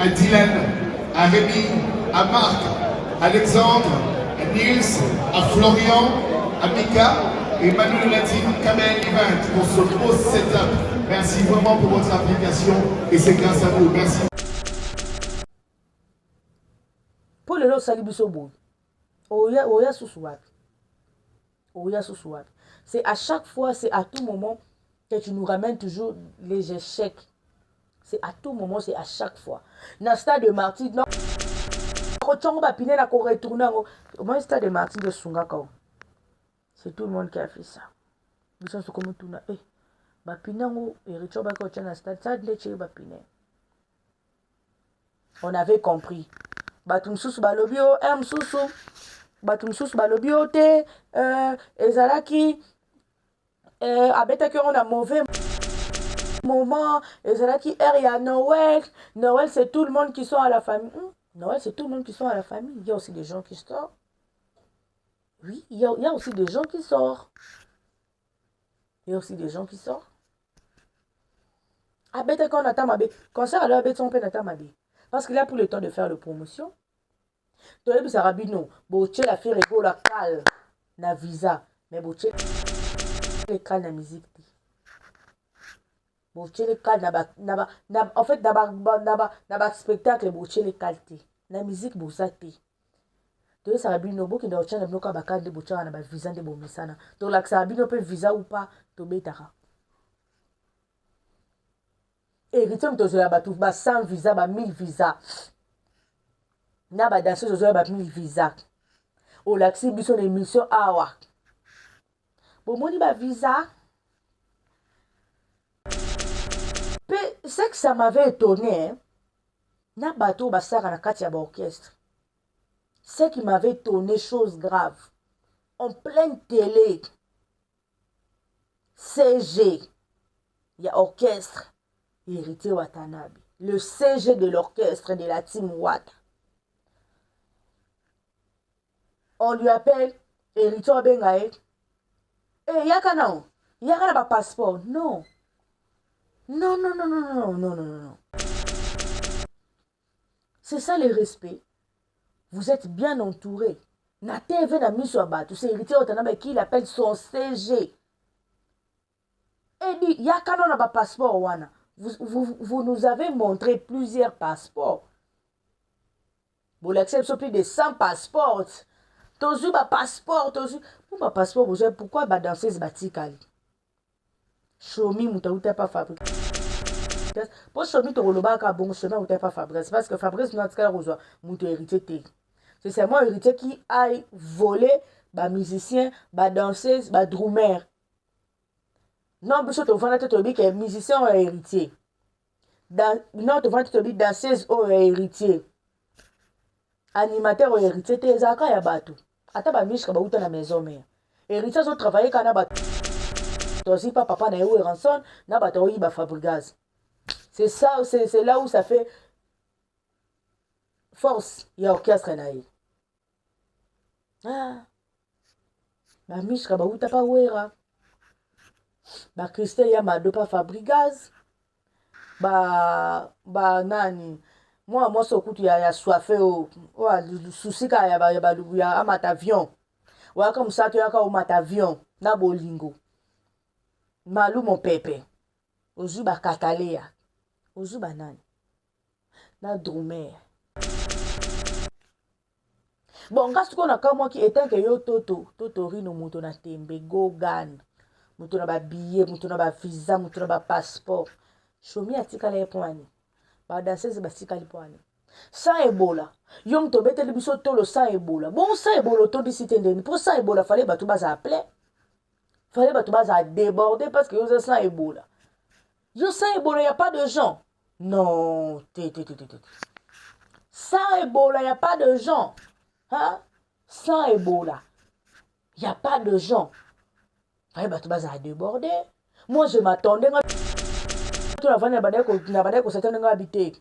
à Dylan, à Rémi, à Marc, à Alexandre, à Nils, à Florian, à Mika et Manu Latine Kamel Event pour ce beau setup. Merci vraiment pour votre application et c'est grâce à vous. Merci. Pour le lot salibisobo, oya sousouat. C'est à chaque fois, c'est à tout moment que tu nous ramènes toujours les échecs. C'est à tout moment, c'est à chaque fois. Dans le stade de Martin, non. Au moins, stade de Martin de Sungakao. C'est tout le monde qui a fait ça. On avait compris. Batumsusu balobio, msusu. Batumsusu balobio te, ezalaki, abetaki on a mauvais moment, ezalaki y a Noël. Noël, c'est tout le monde qui sont à la famille. Noël, c'est tout le monde qui sont à la famille. Il y a aussi des gens qui sortent. Oui, il y a aussi des gens qui sortent. Abetaki on attend ma bé. Concert alors abetaki on peut attendre ma bé. Parce qu'il a pris le temps de faire la promotion. Toyebi sarabino, boche la faire ego la cal na visa, mais boche le cal na musique. Boche le cal na en fait na spectacle boche le cal te. Na musique boza te. Toyebi sarabino boki na ochana binoka bakande boche na ba visa de bomesana. Donc la sarabino peut visa ou pas to betara. Et ritom to zola batu ba 100 visa ba 1000 visa. Na ba danseuse ozoya ba 1000 visa. O laxi biso l'émission awa. Bomoni ba visa. C'est que ça m'avait étonné. Hein? Na bateau basara na kati ya ba orchestre. C'est qui m'avait étonné, chose grave. En pleine télé. CG. Il y a orchestre. Héritier Watanabe. Le CG de l'orchestre de la team Wata. On lui appelle Héritier Bengae. Eh, yaka na passeport. Non. Non. C'est ça le respect. Vous êtes bien entouré. Na TV na miso abatu. C'est Héritier Watanabe qui l'appelle son CG. Et dit, yaka na passeport wana. Vous nous avez montré plusieurs passeports. Vous l'acceptez plus de 100 passeports. Tozu ba passeport, tozu. Pour ma passeport, vous savez pourquoi ba danseuse batikali. Chomi mutauta pas fabriqué. Pour chomi to roloba ka bon chemin ou pas Fabrice parce que Fabrice n'a pas reçoit muto héritier te. C'est seulement héritier qui aille voler ba musicien, ba danseuse, ba drummer. Non, biso to vana to bi que musicien ou héritier. Non, to vana to bi danseuse ou héritier. Animateur ou héritier te ezaka ya bato. Ata ba mishka ba uta na maison mère. Héritier zo travailler kana ba tosi pas papa na eu ranson na ba to yi ba Fabrigaz. C'est ça, c'est là où ça fait force ya orchestre na yi. Ah. Ba mishka ba uta pa wera. Ba Christelle ya mado pa Fabrigaz. Ba nani moi sokutu ya soifé o souci ka ya amatavion wa comme ça tu yaka o matavion na bolingo malu mon pepe ozu ba katalea ozu ba nani na drummer bon ngasi ko na kama ki etant que yo toto rino muto na tembe gogan muto na ba billet muto na ba visa muto na ba passeport chomi atikala epwani ba danseuse basikali poani sans Ebola yom to beteli biso tolo sans Ebola bon sans Ebola to disite ndeni pour sans Ebola fallait batu baza appeler fallait batu baza déborder parce que yo sans Ebola yo sans Ebola y a pas de gens non sans Ebola y a pas de gens hein sans Ebola y a pas de gens fallait batu baza déborder moi je m'attendais na bana ko satana nga habité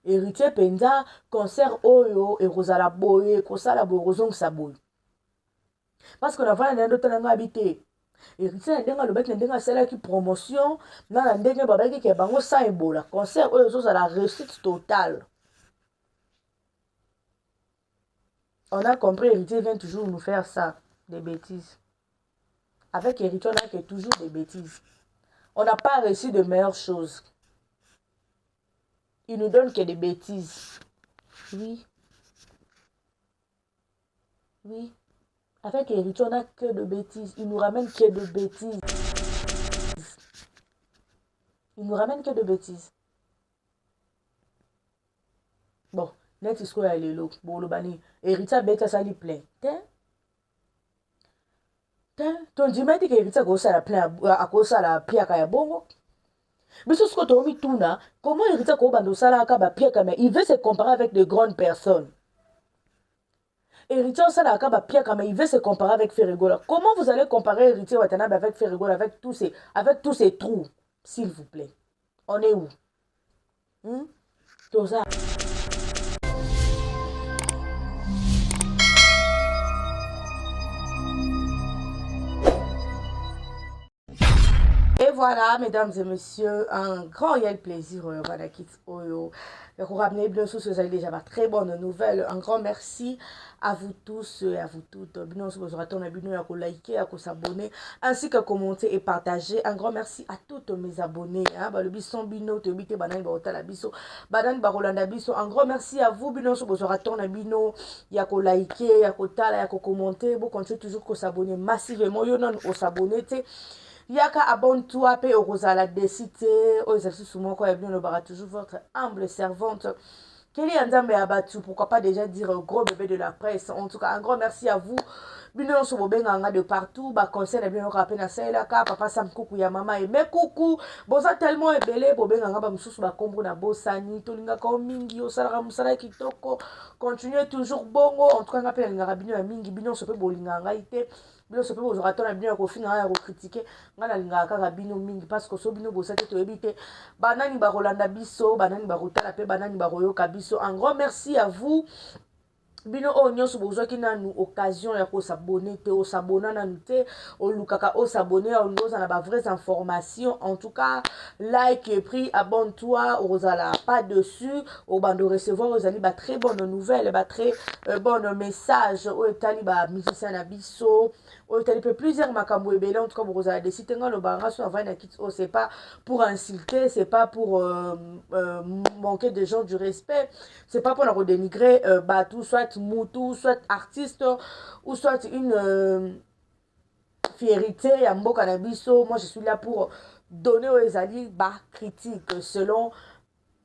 héritier penza concert oyo et rosala boye ko sala borozong saboy parce que na vana na ndota nga habité héritier na ndenga lobek na ndenga sala ki promotion na ndenga babaki ke bango sa Ebola concert oyo so la réussite totale On a compris, héritier vient toujours nous faire ça, des bêtises. Avec héritier, on a que toujours des bêtises. On n'a pas reçu de meilleures choses. Il nous donne que des bêtises. Oui. Oui. Avec héritier, on n'a que de bêtises. Il nous ramène que de bêtises. Il nous ramène que de bêtises. Bon, net is quoi les lots. Bon, le bani. Héritier, bête, ça lui plaît. Ton dimeti que héritier, ça la plaît à cause ça la pire qu'à bongo. Mais ce que tu as mis tout là, comment héritier, qu'on bande ça là, pire qu'à mais il veut se comparer avec de grandes personnes. Héritier, ça là, pire qu'à mais il veut se comparer avec Ferrigola. Comment vous allez comparer héritier Watanabe avec Ferrigola, avec tous ces trous, s'il vous plaît? On est où? Tout ça. Et voilà, mesdames et messieurs, un grand réel plaisir. Voilà, vous ramenez bien sûr, vous avez déjà ma très bonne nouvelle. Un grand merci à vous tous et à vous toutes. Bien sûr, vous aurez ton abonné, à liker, à s'abonner, ainsi qu'à commenter et partager. Un grand merci à tous mes abonnés. Le bisson bino, te bite banane barota la biso, banane barolanda biso. Un grand merci à vous. Bien sûr, vous aurez ton abonné, à liker, à tala, à commenter. Vous continuez toujours à s'abonner massivement. Vous non s'abonner. Yaka abonne-toi, paix au Rosala décité, aux exercices souvent quoi, et bien le bara toujours votre humble servante. Kelly Andambe Abatou, pourquoi pas déjà dire gros bébé de la presse. En tout cas, un grand merci à vous. Bino so bobenganga de partout, ba conseil na bien rappeler na sela ka papa Sam Kuku ya mama et mes coucou. Boza tellement ebelé bobenganga ba mususu ba kombo na bosani, tolinga ka mingi osala musala kitoko. Continuez toujours bongo. En tout cas, ngapela ngara bino ya mingi bino so pe bolinganga ite. Bino so pe bozora tona bino ya kofinga ya critiquer ngana linga kaka bino mingi parce que so bino bosate to ebite banani ba Rolanda biso banani ba rotala pe banani ba royoka biso. Un grand merci à vous. Bino o nyonso bozwaki nanu occasion ya s'abonner te o s'abonner nanu te o lukaka o s'abonner on doza na ba vraies informations. En tout cas, like et pris, abonne-toi ozala pas dessus o bando recevoir ozali ba très bonne nouvelle, ba très bonne message o etali ba musicien na biso o etali pe plusieurs makambo ebele. En tout cas bozala décider ngalo banga so avant na kit o, c'est pas pour insulter, c'est pas pour manquer de gens du respect, c'est pas pour la dénigrer tout soit moutou, soit artiste, ou soit une fierté à mboka na biso. Moi je suis là pour donner aux alliés ba critique selon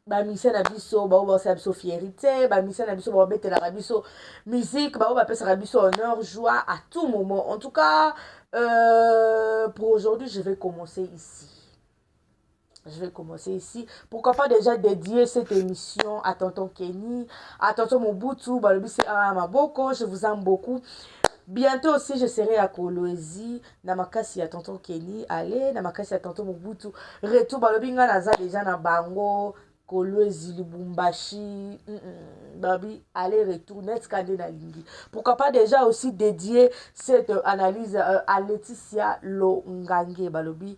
ba mission na biso, ba ba biso fierté, ba mission na biso ba bete la biso musique, ba pesa la biso honneur, joie à tout moment. En tout cas, pour aujourd'hui, je vais commencer ici. Pourquoi pas déjà dédier cette émission à tonton Kenny, à tonton Mobutu, Balobisi Maboko, je vous aime beaucoup. Bientôt aussi, je serai à Kolwezi, Namakasi à tonton Kenny, allez, Namakasi à tonton Mobutu. Retour, Balobinga Naza déjà na Bango, Kolwezi, Lubumbashi, Babi, allez, retour, net kande na lingi. Pourquoi pas déjà aussi dédier cette analyse à Laetitia Longange, Balobi.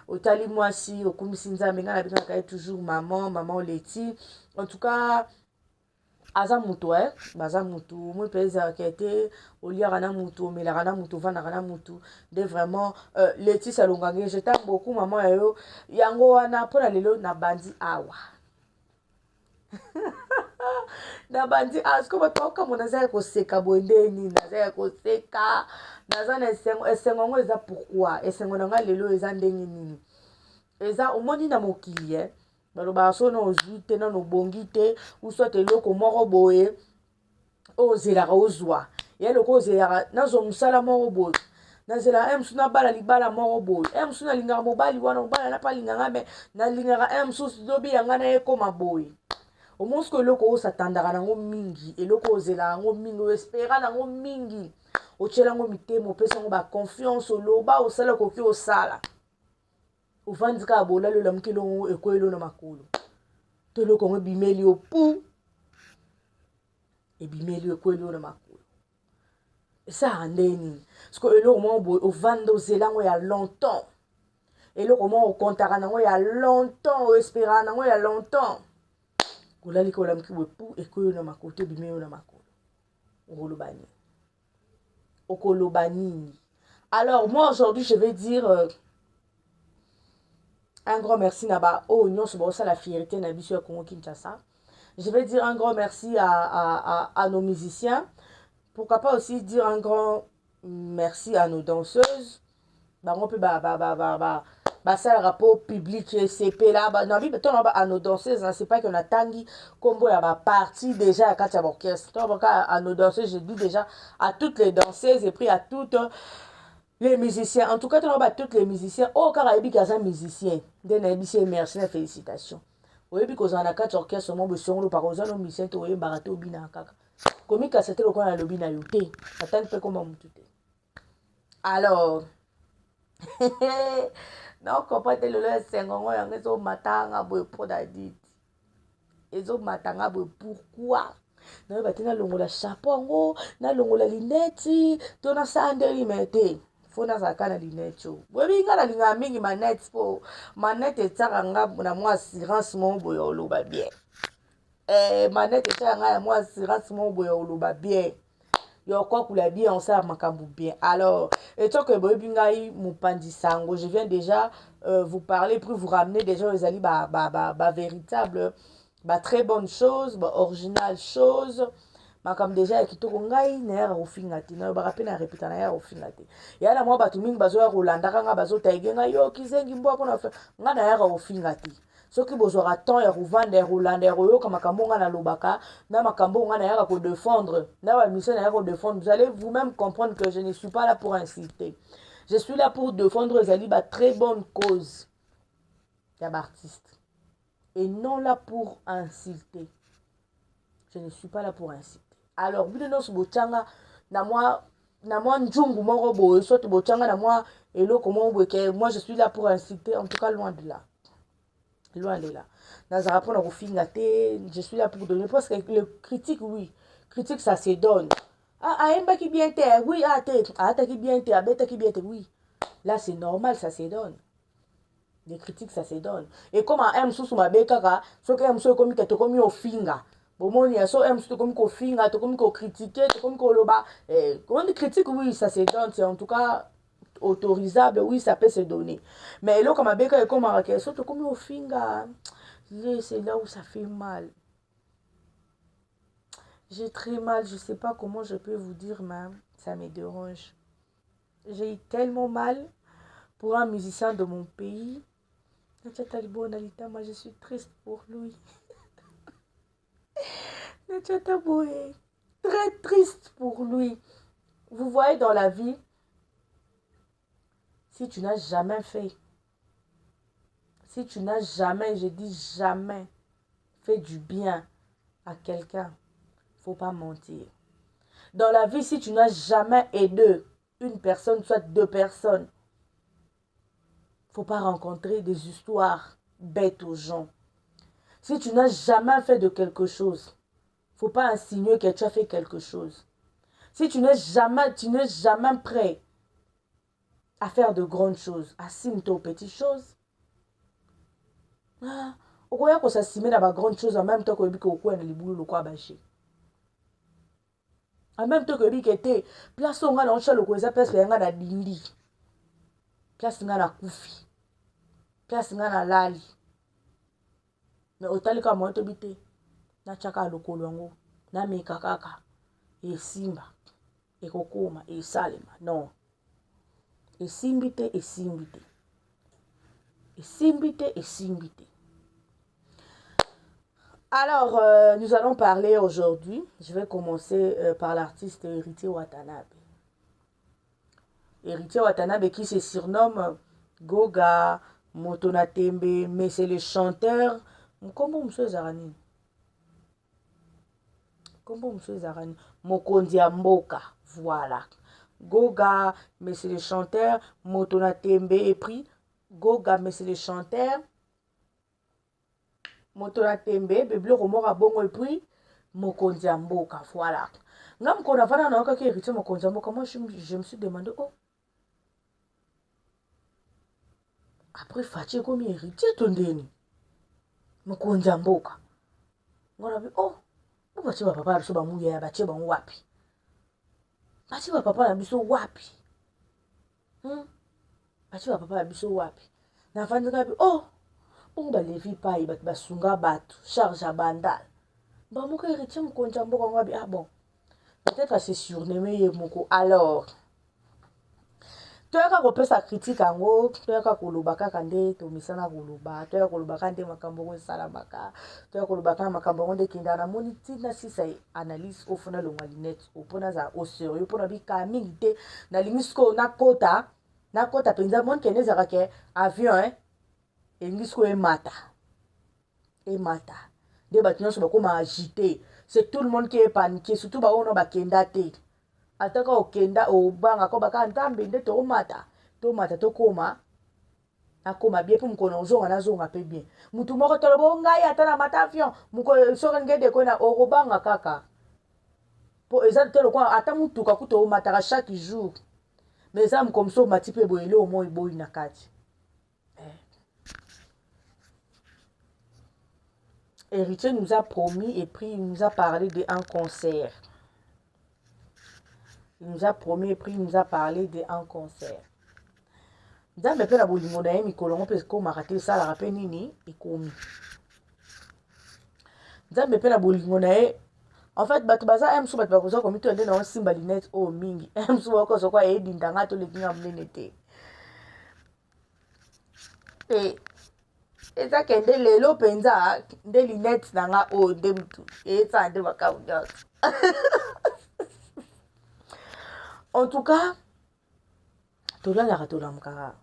Otali moi si okumisi nzambe nga na bika toujours maman Leti. En tout cas aza mutu baza mutu moi pesa kete oliara na mutu melara na mutu vana na mutu de vraiment Leti Salongange, je t'aime beaucoup maman yo yango wana pona lelo na bandi awa na bandi asko batoka mona za ko seka bondeni na za ko seka naza na esengo ngo eza pourquoi esengo na nga lelo eza ndenge nini eza omoni na mokili baloba so na ozwi te na nobongi te ou soit eloko moko boye ozelaka ozwa ya eloko ozelaka nazo mosala moko boye nazela msu na bala libala moko boye msu nalingaka mobali wana mobali na palinganga me nalingaka msu lobi yanga na ekoma boye omonsko eloko osatandaka nango mingi eloko ozela yango mingi oespera nango mingi otyela yango mitema opesa yango baconfiance oloba osala koki osala ovandi kaka bolali olamuki elongo ekoyelo na makolo to eloko yango ebimeli yo pu ebimeli yo ekoyelo na makolo esaka nde nini siko eloko moko boye ovanda ozela yango ya longtemps eloko moko okontaka nango ya longtemps oesperaka nango ya longtemps kolali ka olamuki boye pu ekoyelo na makolo to ebimeli yo na makolo Rolobani. Okolobani. Alors, moi, aujourd'hui, je vais dire un grand merci Naba. Oh, non, c'est bon, ça la fierté Nabisu Congo Kinshasa. Je vais dire un grand merci à nos musiciens. Pourquoi pas aussi dire un grand merci à nos danseuses. On peut ça le rapport public CP là à nos danseuses, c'est pas qu'on a tangi comme il y a partie déjà à quatre orchestre. À nos danseuses, je dis déjà à toutes les danseuses et puis à toutes les musiciens. En tout cas, à toutes les musiciens. Oh, Caraïbi Kazan musicien. Merci, félicitations. Oui, puis qu'on a quatre orchestres, mon besoin de par exemple, nos musiciens qui ont baraté au bina kaka. Comme il c'était le coin à l'obina yoté. Attends, peu comme tout. Alors, non, comprends le sengongo yango matanga boy podadit. Ezo matanga boy pourquoi? Na batina longola chapeau na longola lineti, tona sandeli mete. Fona zakana linetcho. Bobi ngala linga mingi manette po. Manette tsaka nga na moi assurance mon boy oloba bien. Manette tsaka nga moi assurance mon boy oloba bien. Yo quoi pour la bien on sait makambu bien. Alors, et toi que boy bingai mupandi sango, je viens déjà vous parler pour vous ramener déjà aux ali véritable très bonne chose, originale chose. Comme déjà kitoko ngai na ya ofingati na ba rapena répéter na ya ofingati. Ya na moi batu mingi bazo ya Rolanda kanga bazo taigenga yo kizengi mbo pona nga na ya ofingati. Soki bozwaka temps ya kovanda ya kolanda ya koyoka makambo nga na lobaka na makambo nga na yaka kodéfendre na bamission na yaka kodéfendre, vous allez vous-même comprendre que je ne suis pas là pour insulter. Je suis là pour défendre ezali ba très bonne cause ya artiste et non là pour insulter. Je ne suis pas là pour insulter. Alors bino so bochanga na moi njungu moko boye soit bochanga na moi eloko moko boye que moi je suis là pour insulter, en tout cas loin de là. Loin de là. Dans un rapport je suis là pour donner. Parce que le critique, oui. Critique, ça se donne. Ah, qui bien t'es. Oui, t'es qui bien t'es. Qui bien t'es. Oui. Là, c'est normal, ça se donne. Les critiques, ça se donne. Et comme un M sous ma békaka, ce que M sous comme que tu comme au finga. Bon, mon y a so M sous comme au finga, tu comme au critiquer, tu comme au loba. Quand on dit critique, oui, ça se donne. C'est en tout cas autorisable, oui, ça peut se donner. Mais là, comme avec comme un surtout comme au finga, c'est là où ça fait mal. J'ai très mal, je sais pas comment je peux vous dire, mais ça me dérange. J'ai eu tellement mal pour un musicien de mon pays. Moi, je suis triste pour lui. Très triste pour lui. Vous voyez, dans la vie, si tu n'as jamais fait, si tu n'as jamais, je dis jamais, fait du bien à quelqu'un, faut pas mentir. Dans la vie, si tu n'as jamais aidé une personne, soit deux personnes, faut pas rencontrer des histoires bêtes aux gens. Si tu n'as jamais fait de quelque chose, faut pas insinuer que tu as fait quelque chose. Si tu n'es jamais prêt à faire de grandes choses, assigne-toi aux petites choses. Okoya ko s'assimer à ma grande chose en même temps que biko ko na libulu lokwa baché. En même temps que biko était place nga na oncha lokwa za place nga na dindi. Place nga na kufi. Place nga na lali. Mais otali ka mo to bité na chaka lokolo ngo na meka kaka e simba e kokoma e salema non. Et simbite. Alors, nous allons parler aujourd'hui. Je vais commencer par l'artiste Héritier Watanabe. Héritier Watanabe qui se surnomme Goga, Motonatembe, mais c'est le chanteur. Comment monsieur Zarani? Mokondi Mboka. Voilà. Goga, mais c'est le chanteur. Motonatembe et puis Goga, mais c'est le chanteur. Motonatembe, bébé Romora Bongo et puis Mokondi Mboka. Voilà. Moi, je me suis demandé, oh. Après, Fatih comme héritier, ton déni. Mokondi Mboka. Oh. Papa, papa, papa, wapi. Bati ba papa na biso wapi? Bati ba papa na biso wapi? Na fandi kapi, oh, bongo ba levi pai ba sunga bato, charge à bandal. Ba moko héritier mokonzi ya mboka ngabi, ah bon. Peut-être c'est surnommé ye moko. Alors, toyaka kopesa critique yango, toyaka koloba kaka nde tomisana koloba, toyaka koloba kaka nde makambo ngo esalamaka, toyaka koloba kaka makambo ngo nde kenda na moni ntina sisa analyse ofuna longa linette opona za au sérieux opona bika mingi te na lingi siko nakota penza moni kende ezaka ke avion elingi siko emata nde bato nyonso bakoma agité, c'est tout le monde qui est paniqué, surtout baono bakenda te. Ataka okenda obanga ko baka ntambe nde tomata tokoma akoma bien pour mkono ozonga na zonga pe bien mutu moko tolobo ngai ata na mata avion muko soka ngende ko na orobanga kaka po eza telo kwa ata mutuka kuto omata chaque jour mais ça comme ça mati pe boyele au moins boyi na kati. Héritier nous a promis et puis il nous a parlé d'un concert. Il nous a promis et puis il nous a parlé d'un concert. Nzambe pe na bolingo na ye mikolo ngo pe ekomaka te esalaka pe nini ekomi. Nzambe pe na bolingo na ye en fait bato baza msu bato bakoza komi to nde na osimba linette o mingi msu bakoza kwa eyebindanga to lekinga monene te. E eza kende lelo mpenza nde linette na nga o nde mutu eyetsa nde makambo nyonso. En tout cas, tolalaka tolamukaka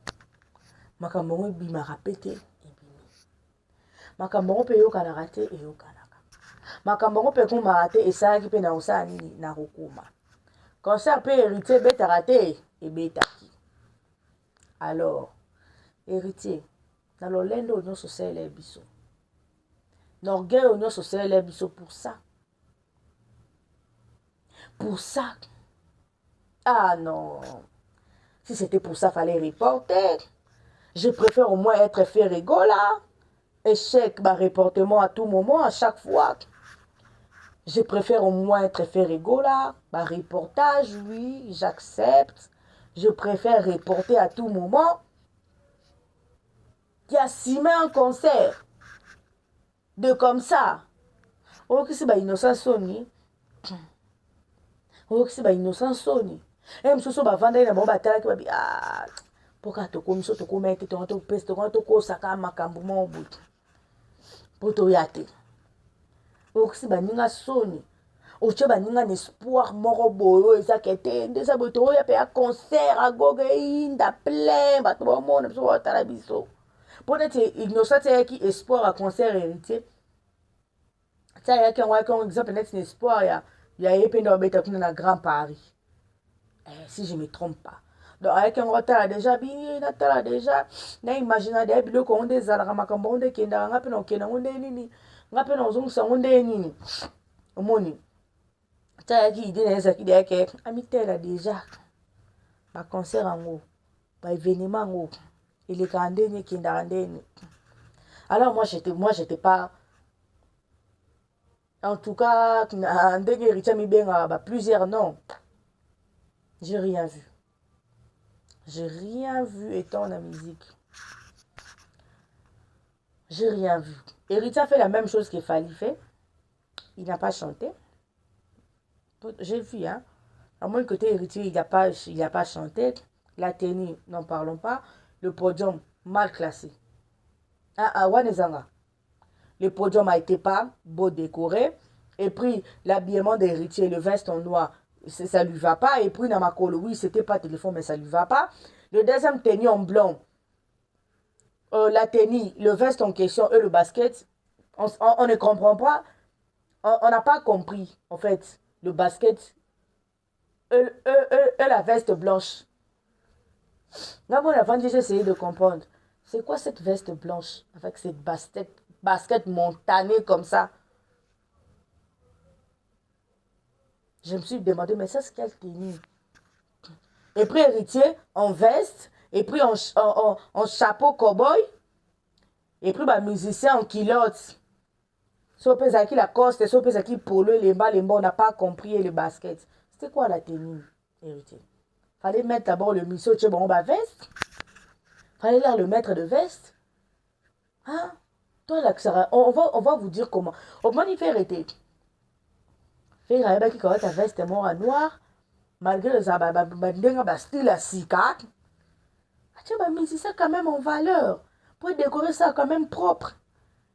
makambo ngo ebimaka pe te ebimi, makambo ngo mpe eyokanaka te eyokanaka, makambo ngo mpe ekomaka te esalaki mpe na kosala nini na kokoma. Concert mpe héritier ebetaka te ebetaki. Alors héritier na lolendo oyo nyonso osalela biso, na orgueil oyo nyonso osalela biso pour ça. Ah non, si c'était pour ça, fallait reporter. Je préfère au moins être fait rigola. Échec, bah, reportement à tout moment, à chaque fois. Je préfère au moins être fait rigola. Bah, reportage, oui, j'accepte. Je préfère reporter à tout moment. Qui a simé un concert. De comme ça. Oh, que c'est bah innocent Sony. Oh, que c'est bah innocent Sony. Msusu bavanda na bomba talaki babi poka tokomi so tokoma ete tonto peste tonto ko saka makambo mo butu poto yate okisi baninga soni oche baninga espoir moko boyo ezakete ndesa boto ya pe ya concert agoge inda plein bato bomona biso batala biso peut-être innocent yaki espoir à concert héritier ça yaki on exemple net espoir ya yependa obeta kuna na Grand Paris. Si je ne me trompe pas. Donc, avec un retard déjà, bien, déjà, na imagina des biloko on des alaka makambo on des kenda ngape no kenda on des nini ngape no zongsa on des nini omoni ta yaki idée na ezaki de yake amitela déjà ba concert ngo ba événement ngo il est kandeni kenda kandeni. Alors moi j'étais pas en tout cas ndenge héritier mi benga ba plusieurs non. J'ai rien vu. J'ai rien vu étant la musique. J'ai rien vu. Héritier a fait la même chose que Fally fait. Il n'a pas chanté. J'ai vu, hein. À moins côté héritier, il n'a pas chanté. La tenue, n'en parlons pas. Le podium, mal classé. Wanezanga. Le podium a été pas beau décoré. Et puis, l'habillement d'héritier, le veste en noir, ça lui va pas. Et puis Namakolo, oui, c'était pas téléphone, mais ça lui va pas. Le deuxième tenue en blanc, la tenue, le veste en question et le basket, on ne comprend pas. On n'a pas compris, en fait, le basket et la veste blanche. Là, bon, avant, j'ai essayé de comprendre. C'est quoi cette veste blanche avec cette basket montanée comme ça? Je me suis demandé, mais ça, c'est quelle tenue? Et puis, héritier, en veste, et puis en chapeau cow-boy, et puis, musicien en culotte. Sopezaki la coste, sopezaki polo, les bas, on n'a pas compris le basket. C'était quoi la tenue? héritier. Fallait mettre d'abord le miso, tu bon, bah veste. Fallait leur le mettre de veste. Hein? Toi, là, on va vous dire comment. Au moins, il fait arrêter. Fait arrêter qui quand ta veste est mort à noir. Malgré ça, style à sika. Tu vas mis ça quand même en valeur. Pour décorer ça quand même propre.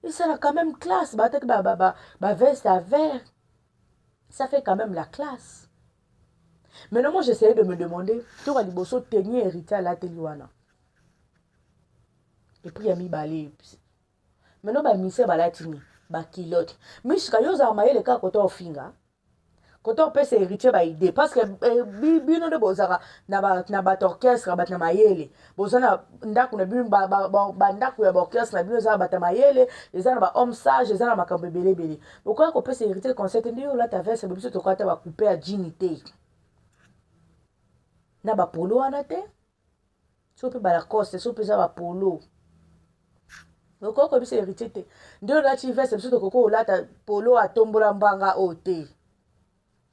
Et ça a quand même classe. Veste à vert. Ça fait quand même la classe. Maintenant, moi, j'essayais de me demander, tu vas liboso tenir héritier à la téléwana. Et puis, il y a mis balé. Maintenant, bah, mise balatini, bah, kilote. Mais jusqu'à yo, ça maille le cas quand on finga. Quand on peut s'héritier, bah, idée. Parce que, bino de bozara, na ba orchestre, bah, na maïele. Bozana, ndaku na bino, ndaku ya orchestre, na bino, za, bah, ta maïele. Les gens, bah, homme sage, les gens, bah, kambe belé belé. Pourquoi qu'on peut s'héritier, quand c'est un là, ta veste, c'est tu vas couper à dignité. Na ba polo anate. So pe ba la coste, so pe za ba polo. Donc quand c'est héritier te. Deux là tu fais c'est surtout koko là ta polo a tombola mbanga ote.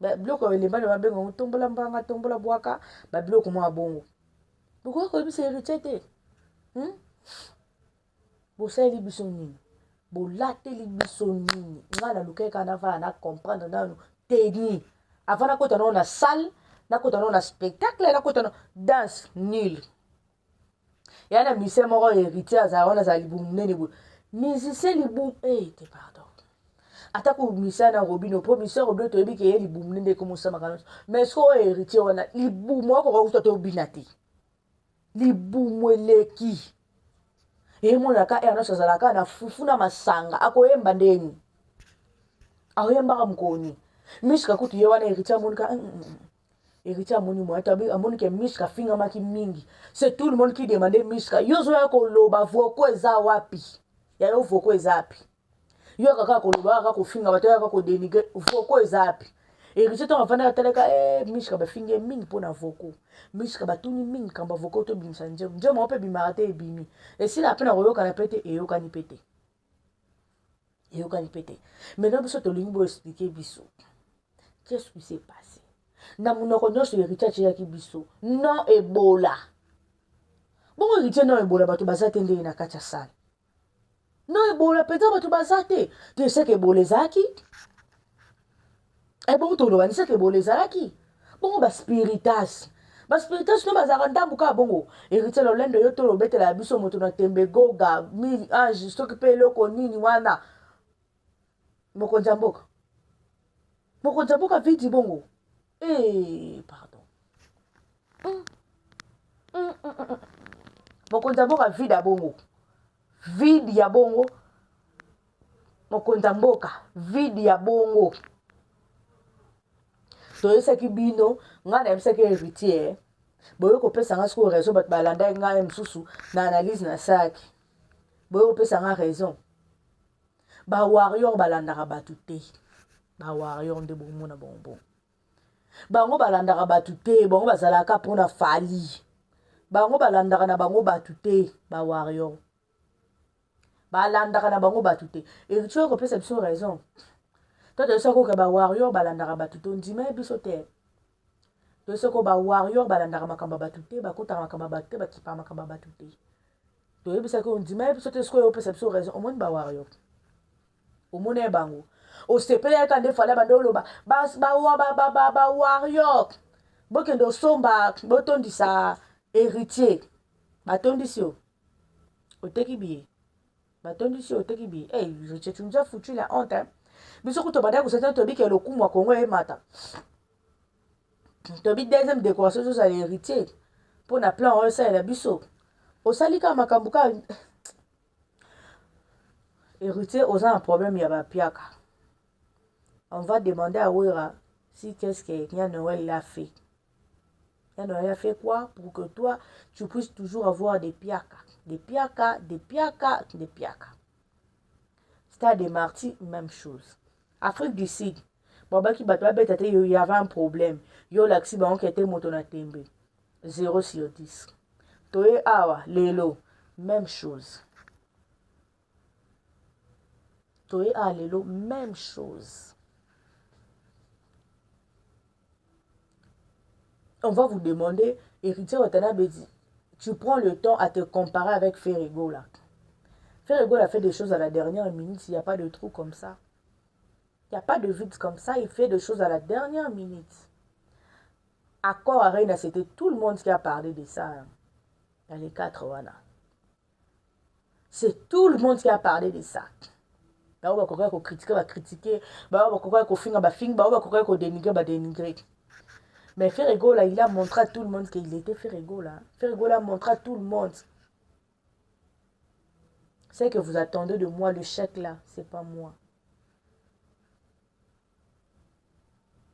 Ba bloko les bana ba bengo tombola mbanga tombola boaka, ba bloko mo abongo. Pourquoi quand c'est héritier te? Bo sai li biso nini? Bo latte li biso nini? Ngala lukai kana fa na comprendre na teni. Avant na kota na salle na kota na spectacle na kota na danse nul. Yana mise moko héritier azalona za libumu nene bo. Musicien libumu te pardon. Atako mise na Robino po mise Robino to yebi ke ye libumu nene ko mosama kana. Mais so héritier wana libumu ko ko to binati. Libumu eleki. E mona ka yana sazalaka na fufuna masanga akoyemba ndeni. Akoyemba kamkoni. Mishka kutu ye wana héritier monika héritier amoni moi tabi amoni ke Mishka finga maki mingi. C'est tout le monde qui demandait Mishka. Yo zo ya ko loba voko eza wapi. Ya yo voko eza wapi. Yo kaka ko loba kaka ko finga bato ya ko denigre voko eza wapi. Héritier to afana teleka Mishka ba finge mingi pona voko. Mishka batuni mingi kamba voko to bimisa njemo. Njemo pe bimarate ebimi. Et si la pena royo kana pete e yo kani pete. E yo kani pete. Maintenant biso to lingi bo expliquer biso. Qu'est-ce qui s'est passé? Na munoko nyonso héritier tsheyaki biso non ebola. Bongo héritier non ebola bato bazate ndenge na kati ya sala. Non ebola peza bato bazate. Tu sais que ebola ezalaki? Bongo toloba ni sais que ebola ezalaki. Bongo ba spiritas. Ba spiritas no bazaka ndambu ka bongo. Héritier lolendo yo to lobetela biso moto na tembe goga mili ange soki pe eloko nini wana. Mokonzi ya mboka. Mokonzi ya mboka vidi bongo. Pardon. Mokonzi ya mboka vide ya bongo. Vide ya bongo. Mokonzi ya mboka vide ya bongo. Toyesaki bino nga na yebisaki héritier. Boyo kopesa nga siko raison bato balanda nga msusu na analyse na saki. Boyo kopesa nga raison. Ba warrior balandaka batu te. Ba warrior nde bomona bonbon. Bango balandaka batu te, bango bazalaka pona fali. Bango balandaka na bango batu te, ba warrior. Balandaka na bango batu te. Et tu as repris biso raison. Toi tu sais que ba warrior balandaka batu te, ndima biso te. Tu sais que ba warrior balandaka makamba batu te, bakota makamba batu te, bakipa makamba batu te. Tu sais que ndima biso te sko yo pesa biso raison, au moins ba warrior. Au moins bango. Au sepele quand des fois bandolo ba warrior bokendo somba botondi sa héritier batondi sio oteki bi batondi sio oteki bi je tu nous as foutu la honte hein biso ko to banda ko satan to bi ke lokumu Congo e mata to bi deuxième décoration sur sa héritier pour na plan on ça la biso o salika makambuka héritier aux un problème ya ba piaka. On va demander à Ouira si qu'est-ce que Nya Noël l'a fait. Nya Noël a fait quoi pour que toi, tu puisses toujours avoir des piaka. Des piaka, des piaka, des piaka. Stade des Martyrs, même chose. Afrique du Sud. Bon, bah, il y avait un problème. Yo, l'accident qui était moto na tembe. 0 sur 10. Toye awa, lelo, même chose. Toye awa, lelo, même chose. on va vous demander, héritier Watanabe dit, tu prends le temps à te comparer avec Ferrego là. Ferrego a fait des choses à la dernière minute, il n'y a pas de trou comme ça. Il n'y a pas de vide comme ça, il fait des choses à la dernière minute. Accord Arena, c'était tout le monde qui a parlé de ça. Hein. Dans les 4 voilà. C'est tout le monde qui a parlé de ça. Bah, on va critiquer, bah, on va finir, bah, on va dénigrer. Mais Ferrego, là, il a montré à tout le monde qu'il était Ferrego, là. Ferrego, là, a montré à tout le monde. C'est que vous attendez de moi, le chèque, là, c'est pas moi.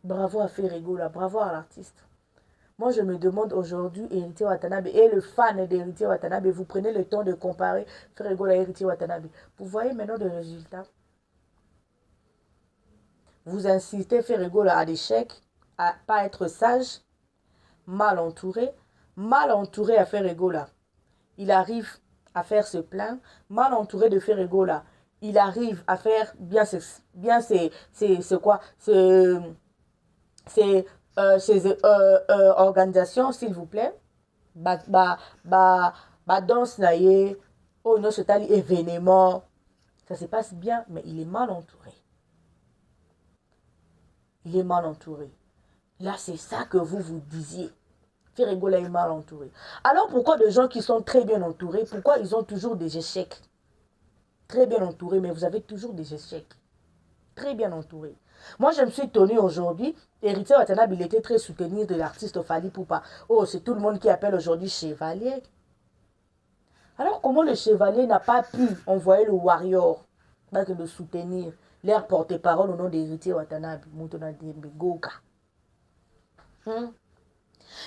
Bravo à Ferrego, là, bravo à l'artiste. Moi, je me demande aujourd'hui, Héritier Watanabe et le fan d'Héritier Watanabe, vous prenez le temps de comparer Ferrego et Héritier Watanabe. Vous voyez maintenant le résultat. Vous incitez Ferrego à des chèques, à pas être sage, mal entouré à Ferrego là. Il arrive à faire ce plein, mal entouré de Ferrego là. Il arrive à faire bien c'est quoi, ces organisations, s'il vous plaît. Danse naïe, oh non, c'est un événement. Ça se passe bien, mais il est mal entouré. Il est mal entouré. Là, c'est ça que vous disiez. Ferrego là est mal entouré. Alors pourquoi des gens qui sont très bien entourés, pourquoi ils ont toujours des échecs? Très bien entourés, mais vous avez toujours des échecs. Très bien entourés. Moi, je me suis étonnée aujourd'hui. Héritier Watanabe, il était très soutenu de l'artiste Fally Poupa. Oh, c'est tout le monde qui appelle aujourd'hui chevalier. Alors, comment le chevalier n'a pas pu envoyer le warrior que de soutenir leur porte-parole au nom d'Héritier Watanabe, Moutona Goka.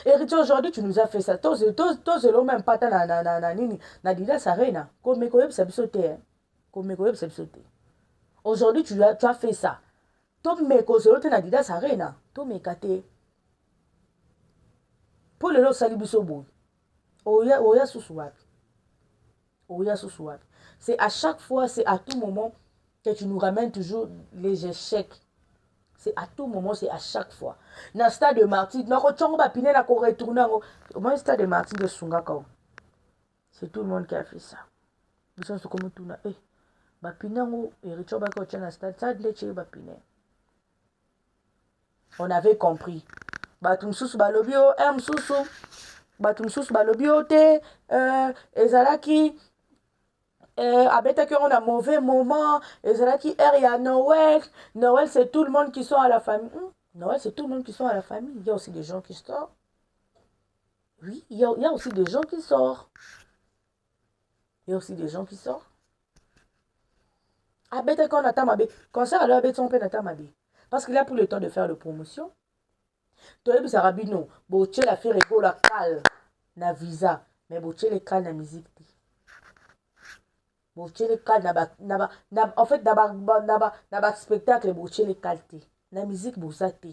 Héritier, aujourd'hui, tu nous as fait ça. Tous l'homme même pas na Dida Sarena. Comme aujourd'hui, tu as fait ça. Tom meko zolote na Dida Sarena. Tom mekate. Pour le lot salibiso boy. Oya susuwapi. Oya susuwapi. C'est à chaque fois, c'est à tout moment que tu nous ramènes toujours les échecs. C'est à tout moment, c'est à chaque fois. Dans le stade de Martin, au stade de Martin de Sungakao. C'est tout le monde qui a fait ça. On avait compris. Batumsusu balobio, msusu. Batumsusu balobio te, ezalaki. Abeta qu'on a mauvais moment, et c'est là qui il y a Noël. Noël, c'est tout le monde qui sont à la famille. Noël, c'est tout le monde qui sont à la famille. Il y a aussi des gens qui sortent. Oui, il y a aussi des gens qui sortent. Il y a aussi des gens qui sortent. Abeta qu'on a tamabé. Concert alors abeta on peut tamabé. Parce qu'il a pris le temps de faire la promotion. Toi, ça rabino. Boche la fait rigolo la cal na visa, mais boche le cal na musique. En fait, dans spectacle, bochele qualité. La musique, bozate.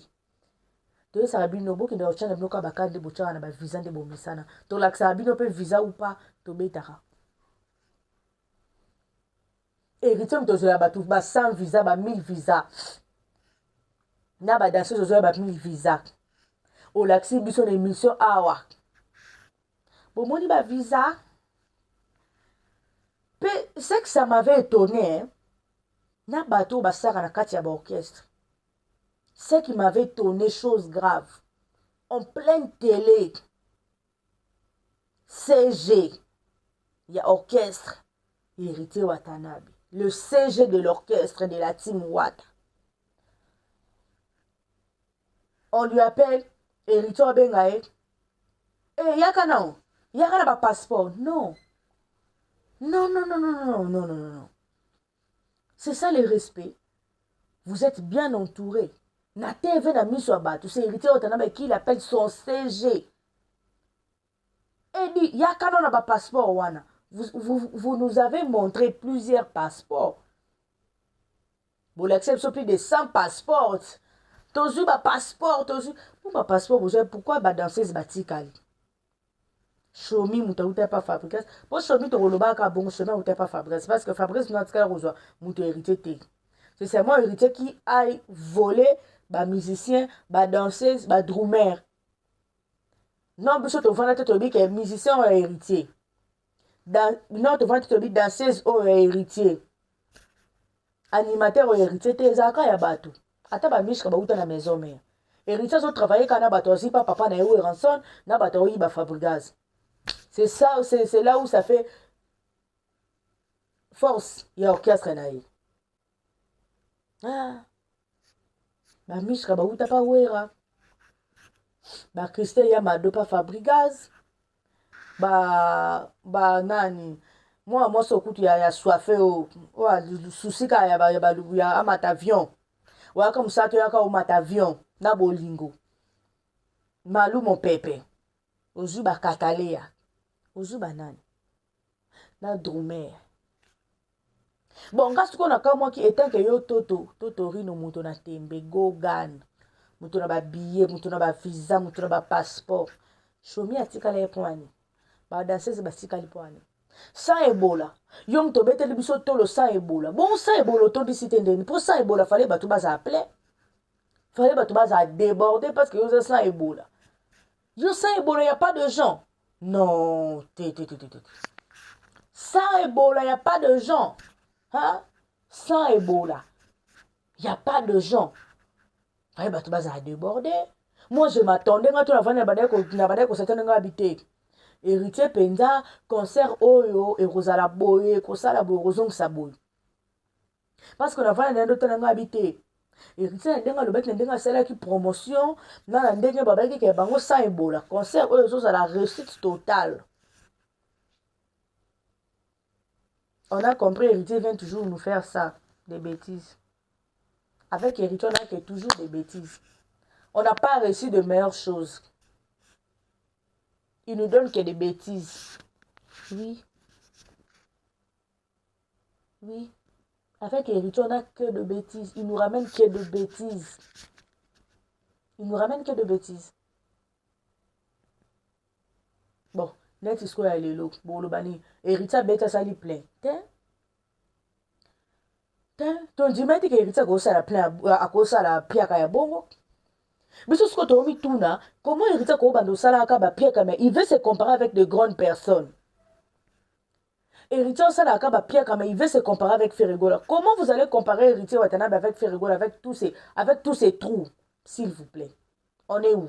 Donc, ça va bien, no boki na ochana bloka bakande bochana na ba visa de bomisana. To la ça bien peut visa ou pas, to betara. Héritier to zola batu ba 100 visa, ba 1000 visa. Na ba danseuse zola ba 1000 visa. O laxi biso émission awa. Bon moni ba visa. C'est que ça m'avait étonné, hein? Na bateau basara na kati ya ba orchestre. Ce qui m'avait étonné, chose grave. En pleine télé, CG, il y a orchestre, Héritier Watanabe. Le CG de l'orchestre de la team Wata. On lui appelle Héritier Bengae. Eh, yaka non. Yaka na ba passeport. Non. Non. C'est ça le respect. Vous êtes bien entouré. Na TV na miso abatu, c'est Héritier Watanabe qui l'appelle son CG. Et dit, yaka non na ba passeport wana. Vous nous avez montré plusieurs passeports. Vous l'acceptez plus de 100 passeports. Tozu ba passeport, tozu. Pour ba passeport, vous savez pourquoi ba danseuse batikali. Chomi muta uta pas Fabrice. Pour Chomi to roloba ka bon chemin uta pas Fabrice parce que Fabrice n'a pas reçoit muta héritier te. C'est seulement héritier qui aille voler ba musicien, ba danseuse, ba drummer. Non, biso to vana to bi que musicien ou héritier. Non, to vana to bi danseuse ou héritier. Animateur ou héritier te ezaka ya bato. Ata ba mishka ba uta na maison mère. Héritier zo travailler kana bato aussi pas papa na yo ranson na bato yi ba Fabregas. C'est ça, c'est là où ça fait force ya orchestre na ye. Ah. Ba mishka ba uta pa wera. Ba Christelle ya mado pa Fabregas. Ba nani. Moi sokutu ya soifé o souci ka ya amatavion. Wa comme ça to ya ka o matavion na bolingo. Malu mon pepe. Ozu ba katalea. Ozu ba nani. Na drumer. Bon, kasi ko na ka moi ki etant que yo toto rino muto na tembe go gan. Muto na ba billet, muto na ba visa, muto na ba passeport. Chomi atika le poani. Ba danseuse ba tika le poani. Sans Ebola. Yom to bete biso tolo sans Ebola. Bon, sans Ebola to disi tendeni. Pour sans Ebola fallait ba to baza appeler. Fallait ba to baza déborder parce que yo sans Ebola. Yo sans Ebola, y a pas de gens. Non, sans Ebola, y a pas de gens. Hein? Sans Ebola, y a pas de gens. Fallait ba to baza déborder. Moi je m'attendais à tout la fin na bade ko certaine habité. Héritier penza concert oyo et rosala boye ko sala bo rozong sa boye parce que na vana na ndoto na habité héritier ndenga lobek ndenga sala ki promotion na ndenga babaki ke bango sa Ebola concert oyo so la réussite totale. On a compris, héritier vient toujours nous faire ça, des bêtises. Avec héritier on a que toujours des bêtises. On n'a pas réussi de meilleures choses. Il nous donne que des bêtises. Oui. Oui. Avec héritier, on n'a que de bêtises. Il nous ramène que de bêtises. Il nous ramène que de bêtises. Bon, net isko ya lelo. Bon, le bani. Héritier bête ça lui plaît. Ton dimeti que héritier ko ça la plein à cause ça la piaka ya bongo. Biso ce que tu tuna, comment héritier ko bando sala ka ba piaka mais il veut se comparer avec de grandes personnes. Héritier sala ka ba piaka mais il veut se comparer avec Ferregola. Comment vous allez comparer héritier Watanabe avec Ferregola avec tous ces trous, s'il vous plaît? On est où?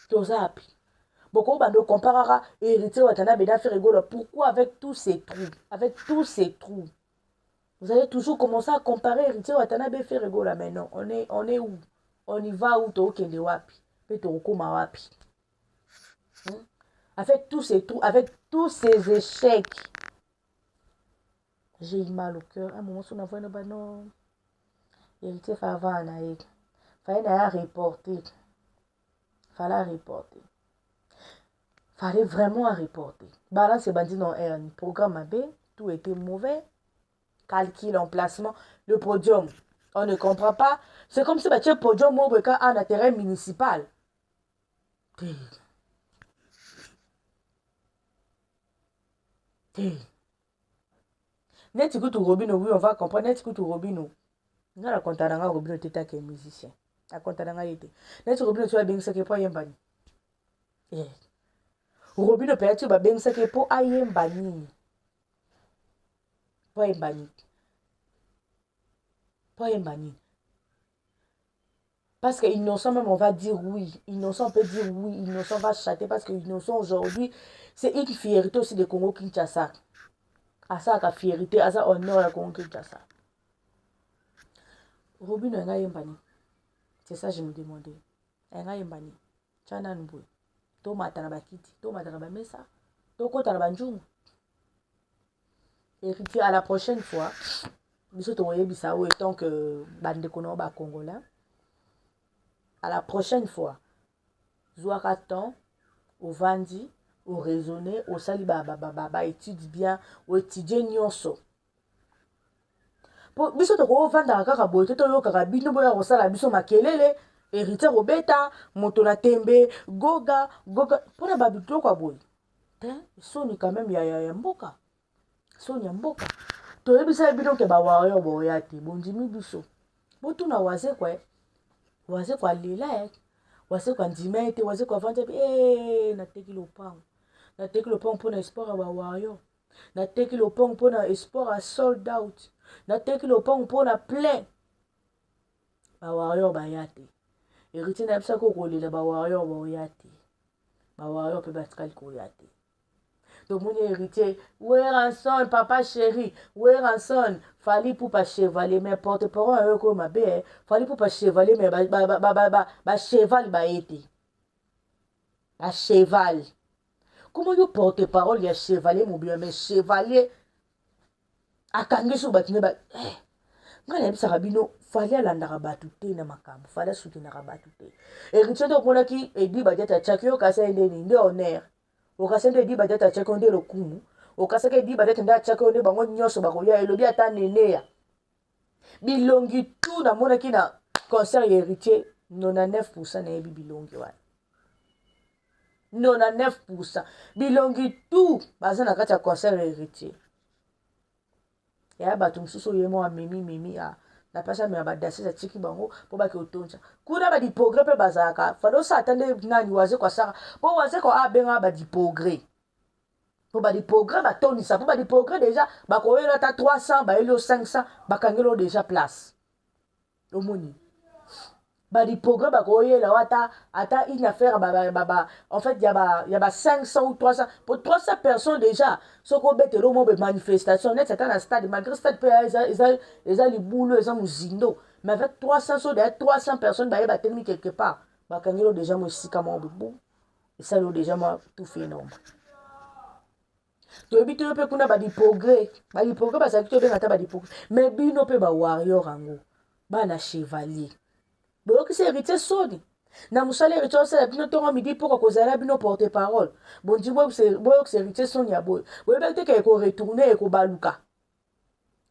Tozapi. Beaucoup bando comparera héritier Watanabe na Ferregola. Pourquoi avec tous ces trous? Avec tous ces trous. Vous allez toujours commencer à comparer héritier Watanabe et Ferregola. Mais non, on est où? On y va où to kende wapi? Peto okoma wapi? Avec tous ces trous, avec tous ces échecs. J'ai eu mal au cœur. À un moment, on a vu un non. Héritier Favana. Fallait reporter. Fallait reporter. Fallait vraiment reporter. Balance c'est bandit dans un programme AB. Tout était mauvais. Calcul, emplacement. Le podium. On ne comprend pas. C'est comme si le podium au un intérêt municipal. Net écoute Robino, oui, on va comprendre. Net écoute Robino. On a compté dans Robino, tu es musicien. A compté dans été. Net Robino, tu as bien ce que pour Yembani. Robino, peut-être tu vas bien ce que pour Ayembani. Pour Yembani. Pour Yembani. Parce que innocent même on va dire oui. Innocent peut dire oui. Innocent va chatter parce que innocent aujourd'hui, c'est une fierté aussi de Congo Kinshasa. À ça, la fierté, à ça, honneur la Congo Kinshasa. Robino nga yembani. C'est ça je me demandais. Nga yembani. Chana nubwe. To matana bakiti, to matana bamesa, to kota na banjungu. Héritier à la prochaine fois. Biso to woye bisao étant que bande kono ba congolais. À la prochaine fois. Zouaka temps au vandi, au raisonner, au sali étudie bien, au étudier nyonso. Po biso to ko vanda kaka boye to yo kaka bino boya ko sala biso makelele, héritier robeta, moto na tembe, goga, pona babito kwa boye. Soni quand même ya mboka. Soni ya mboka. To yebisa bino ke ba wayo boya te, bondimi biso. Botu na waze kwa lela wase kwa ndimete wase kwa vanja eh nateki lopango nateki lopango mpona espoir ya bawayo nateki lopango mpona espoir ya sold out nateki lopango mpona plein bawayo baya te héritier na biso kokolela bawayo baoya te bawayo mpe batikali koya te tomoni héritier weranson papa chéri weranson fali pupa chevalier mais porte parole ayo ko mabe fali pupa chevalier mais ba cheval baye te ba cheval comment yo porte parole ya chevalier mobile mais chevalier akangi so batine ba nga nayebisaka bino fali alandaka bato te na makambo fali asutenaka bato te héritier nde omonaki edi badiata atiaki yo kasi endeni nde honneur okasi nde edi badiata atiaki yo nde lokumu okasaki edi badiata nde atiaki yo nde bango nyonso bakoya elobi ata neneya bilongi tu namonaki na concert ya héritier 99% nayebi bilongi wana 99% bilongi tu baza na kati ya concert ya héritier ya bato mosusu oyo mo amemi napasa mema badasisa tiki bango mpo bake otonza kuna badipogre mpe bazalaka fado osata nde nani waze kwa saka mpo waze kwa abenga badipogre mpo badipogre batonisa mpo badipogre deja bakoyela ata 300 bayeli o 500 bakangeli o deja place omoni badipogre bakoyela o ata une affaire en fait ya ba 500 ou 300 pour 300 personnes déjà soko betelo mo be manifestation net ata na stade malgré stade pe eza libulu eza muzindo mais avec 300 so de 300 personnes baye batemi quelque part bakangelo déjà mo sika mo bebu et ça lo déjà mo tout fait nombre toyebi to pe kuna badipogre basaki to benga ta badipogre mais bino pe ba warrior ango bana chevalier boyokisa héritier soni na mosala héritier osala bino ntongo midi mpoka kozala bino porte parole bondi boyokisa héritier soni ya boye boyebaki te ke ekoretourne ekobaluka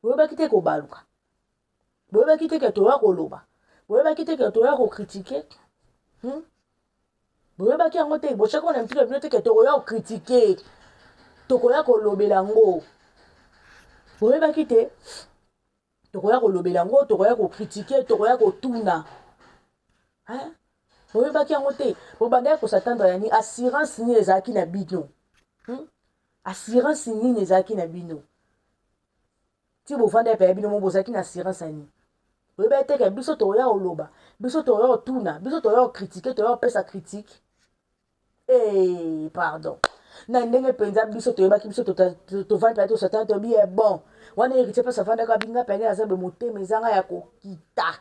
boyebaki te ekobaluka boyebaki te ke toya koloba boyebaki te ke toya kokritike boyebaki yango te bochaki wana mituna bino te ke tokoya kokritike tokoya kolobela yango boyebaki te tokoya kolobela yango tokoya kokritike tokoya kotuna boyebaki yango te bobandaki kosatandra yani assurance nini ezalaki na bino assurance nini ezalaki na bino ti bovanda epa ya bino mo bozalaki na assurance ani boyebaki te ke biso tokoya koloba biso tokoya kotuna biso tokoya kokritike tokoya kopesa critique pardon na ndenge mpenza biso toyebaki biso tovandi mpe tosatana tobi bon wana héritier mpe savandaka abinga pene aza be motema ezanga ya kokita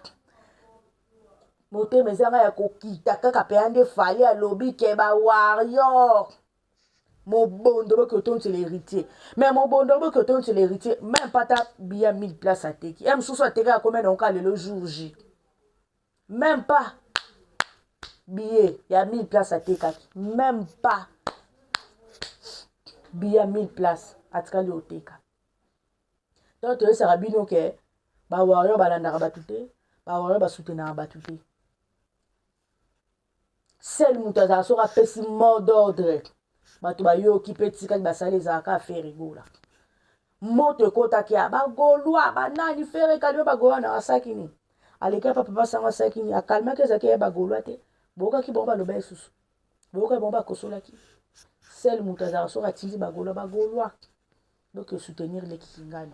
motema ezanga ya kokita kaka mpe ande fali alobi ke bawarrior mobondo boki otontela héritier mais mobondo boki otontela héritier même pas ta biya 1000 place ateki mosusu ateki akomi na oka lelo jour J même pas billet ya 1000 place atekaki même pas billet ya 1000 place atikali oteka donc toyesaka bino ke bawarrior balandaka bato te bawarrior basoutenaka bato te sel moto azala soki apesi mot d'ordre bato bayoki mpe tikaki basali ezalaka affaire egola moto ekotaki ya bagolwa banani fere ekali mpe bagolwa na asaki nini aleki apa papa sango asaki nini akalimaki ezalaki ya bagolwa te boyokaki bango baloba esusu boyokaki bango bakosolaki sel moto azala soki atindi bagolwa boke soutenir leki kingani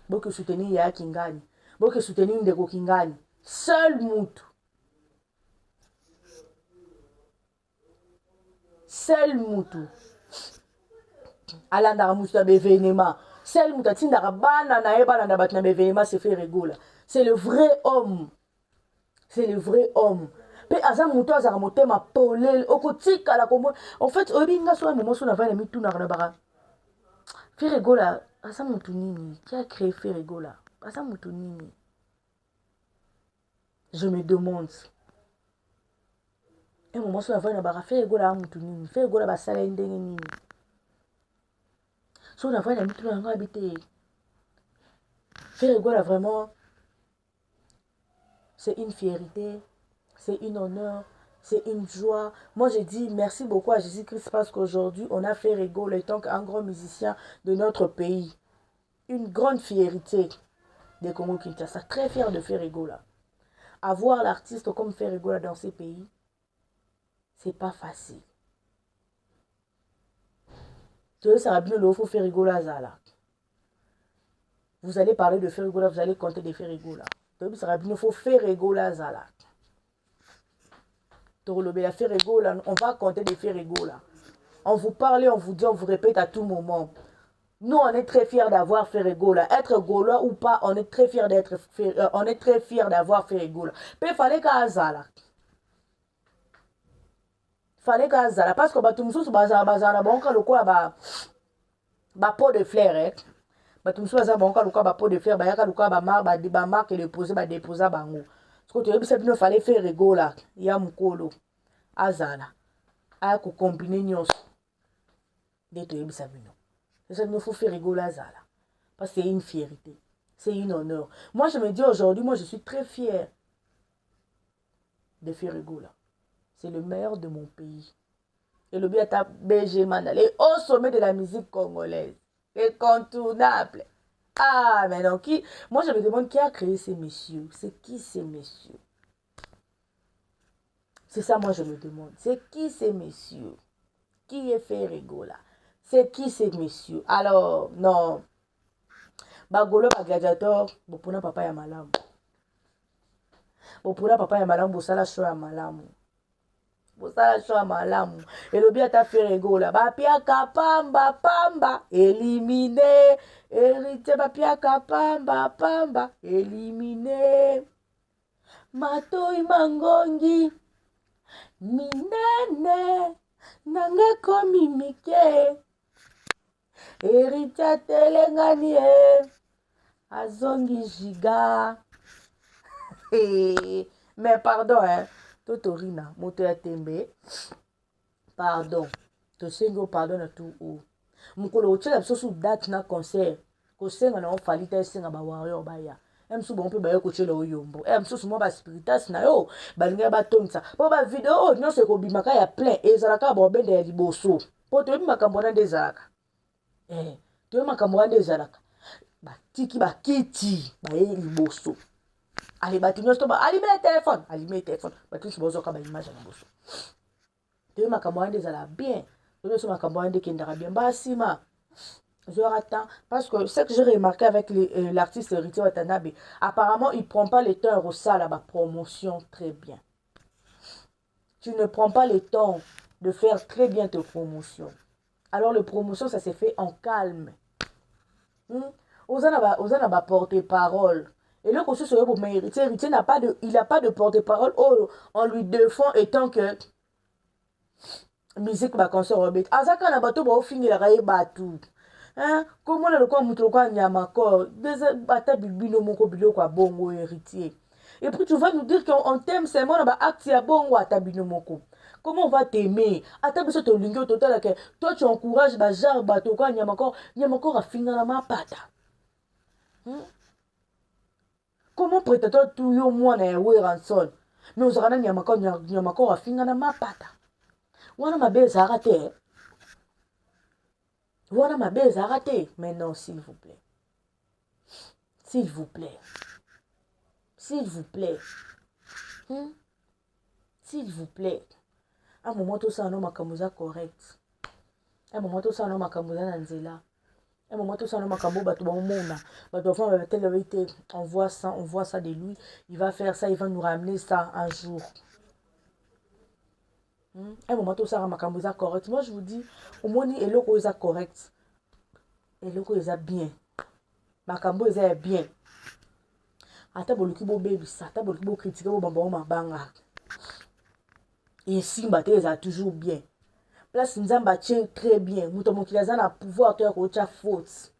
boke soutenir yaya kingani boke soutenir ndeko kingani seul moto seul mutu alandaka mutu na bevenema seul mutu atindaka bana na ye balanda bato na bevenema se fait rigola c'est le vrai homme mpe aza mutu azaka motema polele okotikala komona en fait oyebi nga so momo so na vai na mitunaka na baka fait rigola aza mutu nini qui a créé fait rigola aza mutu nini je me demande moment so navai na baka fe egola mutu nini fe egola basala ye ndenge nini so navai na mituna yango abi te fe egola vraiment c'est une fierté c'est une honneur c'est une joie. Moi je dis merci beaucoup à Jésus-Christ parce qu'aujourd'hui on a fait Rigola étant un grand musicien de notre pays, une grande fierté des Congo-Kinshasa, très fier de faire Rigola. Avoir l'artiste comme faire Rigola dans ces pays, c'est pas facile. Tu ça bien le faut faire rigoler là. Vous allez parler de faire rigoler, vous allez compter des faire rigoler. Tu ça bien faut faire rigoler là. On va compter des faire rigoler. On vous parle, on vous dit, on vous répète à tout moment. Nous, on est très fiers d'avoir fait rigoler. Être gaulois ou pas, on est très fiers d'avoir fait rigoler. Mais il fallait qu'à Zala. Parce que batumsusu bazana bonka lokwa ba pot de fleurs batumsusu bazana bonka lokwa ba pot de fleurs bayaka lokwa ba marque déposer bango. Parce que tu sais bien fallait faire rigoler ya mukolo azala a ko combiner nyos de to yebisa bino. C'est il faut faire rigoler azala parce que c'est une fierté, c'est une honneur. Moi je me dis aujourd'hui, moi je suis très fier de faire rigoler. C'est le meilleur de mon pays. Et le Biata BG Mandalé au sommet de la musique congolaise. Incontournable. Ah, mais non, qui? Moi, je me demande qui a créé ces messieurs. C'est qui ces messieurs? C'est ça, moi, je me demande. C'est qui ces messieurs? Qui est fait rigoler? C'est qui ces messieurs? Alors, non. Bagolo, gladiateur, bopuna papa ya malamu. Bopuna papa ya malamu, bosala show ya malamu. Bosala show ya malamu. Et le bien t'a fait rigoler. Bapiaka pamba, éliminé. Hérité bapiaka pamba, éliminé. Matoi mangongi. Minene. Nanga komi mike. Hérité telengani. Azongi giga. Mais pardon, hein. Totorina, moto ya tembe. Pardon. Tosengo pardon à tout ou. Mukolo ochela biso date na concert. Ko senga na ofalita senga ba warrior baya. Emsu bon pe ba ko chela oyombo. Emsu mo ba spiritas na yo. Balinga ba tonsa. Po ba video nyonso ko bimaka ya plein ezalaka bo bende ya liboso. Po to makambo na ndezalaka. To makambo na ndezalaka. Ba tiki ba kiti ba ye liboso. Allez, allumez le téléphone. Batu si bozo kaba image na boso. Te makamwande zala bien. Te so makamwande kendara bien. Basima. Je attends parce que ce que j'ai remarqué avec l'artiste Héritier Watanabe, apparemment il prend pas le temps au salle à ma promotion très bien. Tu ne prends pas le temps de faire très bien tes promotions. Alors les promotions ça s'est fait en calme. Osana ba porte-parole. Et le conseil serait pour Héritier. Héritier il n'a pas de porte-parole. Oh, on lui défend étant que musique va concert Robert. Azaka na bato ba finir la raye batu. Hein? Comment le quoi muto quoi nyamako. Des bata bibino moko biloko a bongo Héritier. Et puis tu vas nous dire qu'on t'aime seulement ba acte ya bongo atabino moko. Comment on va t'aimer? Atabiso to lingo total que toi tu encourages ba jar bato quoi nyamako a finir la ma pata. Comment prétend-on tout yo moi na we ranson? Mais on sera nyamako a finga na mapata. Wana mabeza arrêté. Mais non, s'il vous plaît. S'il vous plaît. Un moment tout ça non makamuza correct. Un moment tout ça non makamuza nanzela. Un moment tout ça non makambo bato bamona bato enfant va telle vérité on voit ça de lui, il va faire ça, il va nous ramener ça un jour. Un moment tout ça makambo ça correct. Moi je vous dis au moins ni eloko ça correct, eloko ça bien, makambo ça bien. Ata boluki bo baby ça, ata boluki bo critiquer bo bamba mabanga. Et simba te ça toujours bien. Place Nzamba tient très bien. Moutomo Kilazana a pouvoir te faire faute.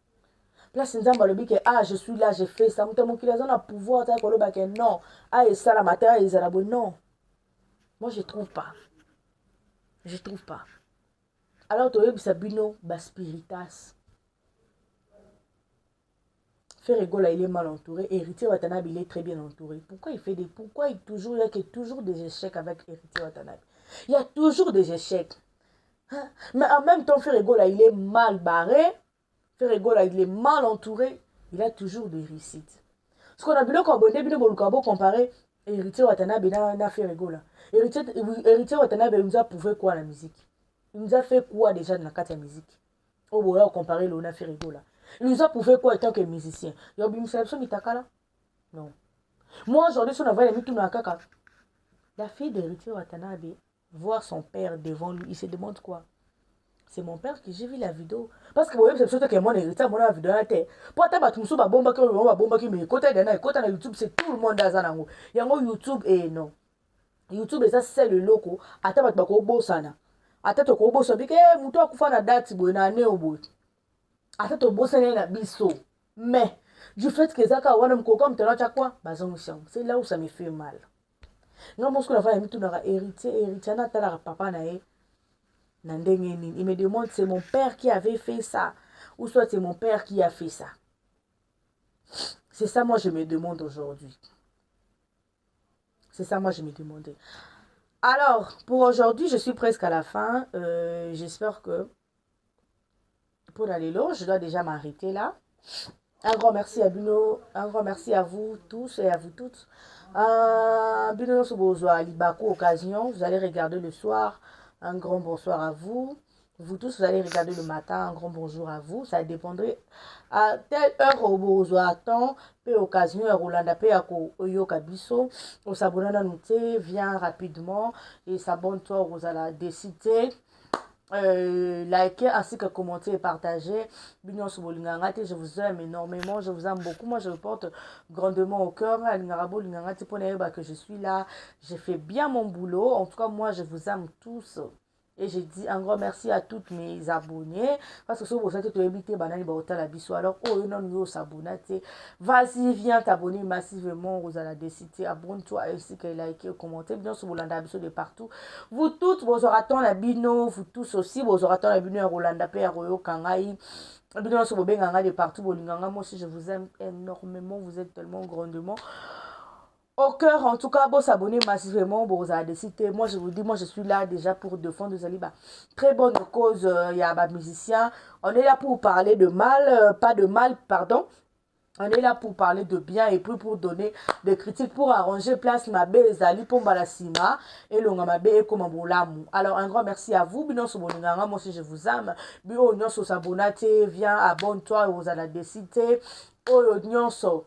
Place Nzamba le dit que je suis là, j'ai fait ça. Moutomo Kilazana a pouvoir te faire que non. Et ça la matière et ça non. Moi je trouve pas. Alors tu as Sabino bas spiritas. Faire rigoler, il est mal entouré. Héritier Watanabe il est très bien entouré. Pourquoi il y a toujours des échecs avec Héritier Watanabe? Il y a toujours des échecs. Mais en même temps, Ferregola, il est mal barré. Ferregola, il est mal entouré. Il a toujours des réussites. Ce qu'on a vu là, quand on a comparé Héritier Watanabe n'a fait rigola. Héritier Watanabe nous a prouvé quoi la musique? Il nous a fait quoi déjà dans la carte de musique? Oh, bon, on comparer le n'a fait rigola. Il nous a prouvé quoi en tant que musicien? Yobi Mselso Mitakala? Non. Moi, aujourd'hui, si on avait mis tout dans la caca, la fille d'Héritier Watanabe, voir son père devant lui, il se demande quoi? C'est mon père que j'ai vu la vidéo. Parce que vous voyez, c'est surtout que mon héritier, mon la vidéo dans la tête. Pour attendre, tu me souviens, bomba qui me côté de côté de YouTube, c'est tout le monde dans un angle. Il y a un YouTube et non. YouTube, ça c'est le loco. Attends, tu vas au beau sana. Attends, tu vas au beau sana. Parce que mouton a fait la date, il y a un année au bout. Attends, tu vas au beau sana, il y a un biseau. Mais, du fait que Zaka, on a un coco, tu as quoi? C'est là où ça me fait mal. Non, moi, ce qu'on a fait, c'est que héritier, papa, il me demande c'est mon père qui avait fait ça ou soit c'est mon père qui a fait ça. C'est ça moi je me demande aujourd'hui. C'est ça moi je me demandais. Alors pour aujourd'hui je suis presque à la fin. J'espère que pour aller là je dois déjà m'arrêter là. Un grand merci à Bino, un grand merci à vous tous et à vous toutes. Bino Sobozoa Libako Occasion, vous allez regarder le soir. Un grand bonsoir à vous. Vous tous, vous allez regarder le matin. Un grand bonjour à vous. Ça dépendrait à telle heure au besoin temps. Peu occasion, Rolanda Pe Oyo Kabiso. Au s'abonner nous viens rapidement et s'abonne-toi aux à décider. Likez ainsi que commenter et partager. Je vous aime énormément, je vous aime beaucoup. Moi je vous porte grandement au cœur que je suis là, j'ai fait bien mon boulot. En tout cas moi je vous aime tous. Et je dis un grand merci à toutes mes abonnés. Parce que si vous êtes évité, alors, vas-y, viens t'abonner massivement. Vous allez décider, abonne-toi ainsi que like, commenter. Bien sûr, vous l'avez de partout. Vous toutes, vous aurez tant la bino. Vous tous aussi, vous aurez tant la bino. Rolanda Pe, Royo Kangai. Bien sûr, vous de partout. Moi aussi, je vous aime énormément. Vous êtes tellement grandement au cœur. En tout cas, bon, s'abonner massivement, bon, vous avez décidé. Moi, je vous dis, moi, je suis là déjà pour défendre Zaliba. Très bonne cause, il y a un musicien. On est là pour parler de mal, pas de mal, pardon. On est là pour parler de bien et puis pour donner des critiques, pour arranger place Mabé Zali pour Malasima et le Mabé comme Ambolamu. Alors, un grand merci à vous. Binon Soboninganga, moi aussi, je vous aime. Bio Nyonso Sabonate, viens, abonne-toi, vous allez décider. Oh, Nyonso.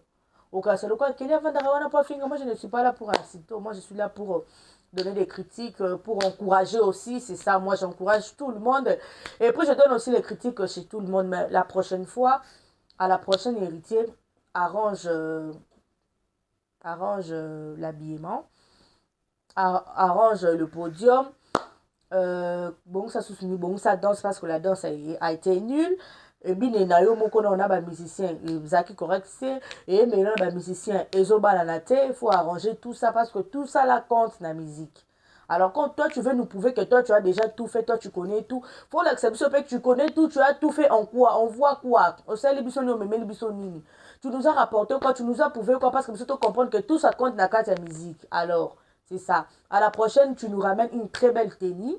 Moi je ne suis pas là pour inciter, moi je suis là pour donner des critiques, pour encourager aussi, c'est ça, moi j'encourage tout le monde. Et puis je donne aussi les critiques chez tout le monde, mais la prochaine fois, à la prochaine héritier, arrange l'habillement, arrange le podium. Bon ça soutenir, bon ça danse parce que la danse a été nulle. Et bien on a des musiciens qui correct et maintenant les musiciens il faut arranger tout ça parce que tout ça là compte dans la musique. Alors quand toi tu veux nous prouver que toi tu as déjà tout fait, toi tu connais tout, faut l'accepter que tu connais tout, tu as tout fait en quoi, on voit quoi, on sait les bisons mais les bisons nini. Tu nous as rapporté quoi, tu nous as prouvé quoi parce que nous comprendre que tout ça compte dans la carte de musique. Alors c'est ça. À la prochaine tu nous ramènes une très belle tenue.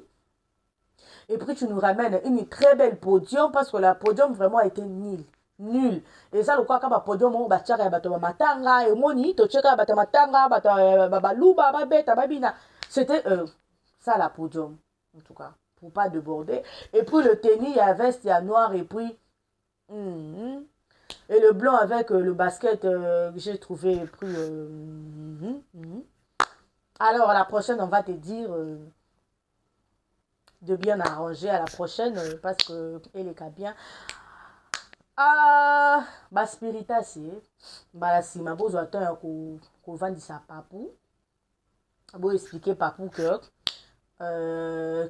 Et puis tu nous ramènes une très belle podium parce que la podium vraiment a été nul. Nul. Et ça, le quoi, quand le podium, on va tirer à matanga, et moni, to tirer à matanga, baluba, babeta, babina. C'était ça la podium, en tout cas, pour pas déborder. Et puis le tennis, il y a veste, il y a noir, et puis. Et le blanc avec le basket que j'ai trouvé plus. Alors, à la prochaine, on va te dire. De bien arranger à la prochaine parce que elle est bien spirita c'est la sima beau attend qu'on vendisa papou beau expliquer papou que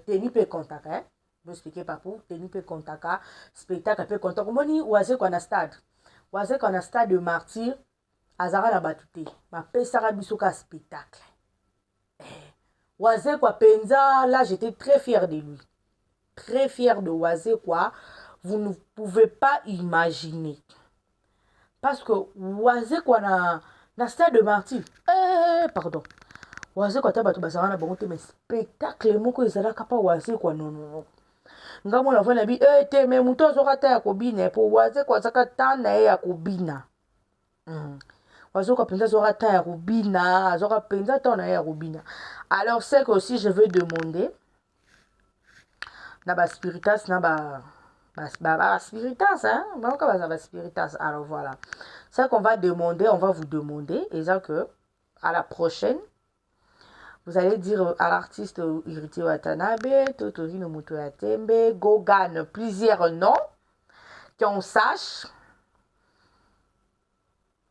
tenu peut contact hein beau expliquer papou tenu peut contact spectacle peut contact moni oise qu'on a stade de martyr azara na batute ma pesara biso ka spectacle. Oise quoi penza, là j'étais très fière de lui. Très fière de Oise quoi. Vous ne pouvez pas imaginer. Parce que Oise quoi na stade de martyr. Pardon. Oise quoi ta bato basara na bango te mais spectacle moko ezala kapa Oise quoi non. Nga mona vona bi te mais muto zora ta ya kobina po Oise quoi saka tana ya kobina. azoka penza zora ta ya rubina, azoka penza ta na ya rubina. Alors c'est que aussi je veux demander na ba spiritas na ba spiritas, hein, ba spiritas. Alors voilà, c'est qu'on va demander, on va vous demander, et ça que à la prochaine, vous allez dire à l'artiste Iriti Watanabe, Totorino Mutoyatembe, Gogan, plusieurs noms, qu'on sache.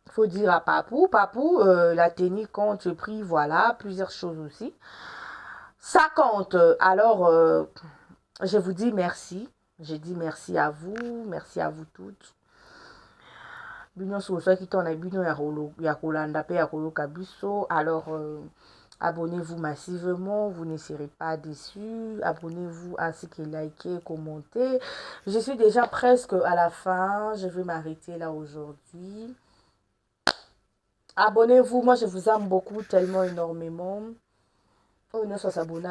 Il faut dire à Papou, la tenue compte, prix, voilà, plusieurs choses aussi. Ça compte. Alors, je vous dis merci. Je dis merci à vous toutes. Alors, abonnez-vous massivement, vous ne serez pas déçus. Abonnez-vous ainsi que likez, commentez. Je suis déjà presque à la fin. Je vais m'arrêter là aujourd'hui. Abonnez-vous, moi je vous aime beaucoup, tellement énormément. Oh, non, soit s'abonner,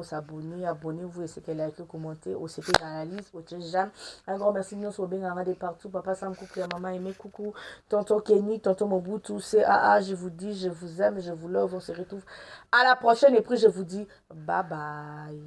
s'abonner, abonnez-vous et c'est que likez, commentez, aussi dans la liste, au Tchèjam. Un grand merci, nous sommes bien de partout. Papa Sam, coucou, maman aimé, coucou, tonton Kenny, tonton Mobutu, CAA, je vous dis, je vous aime, je vous love, on se retrouve à la prochaine et puis je vous dis bye bye.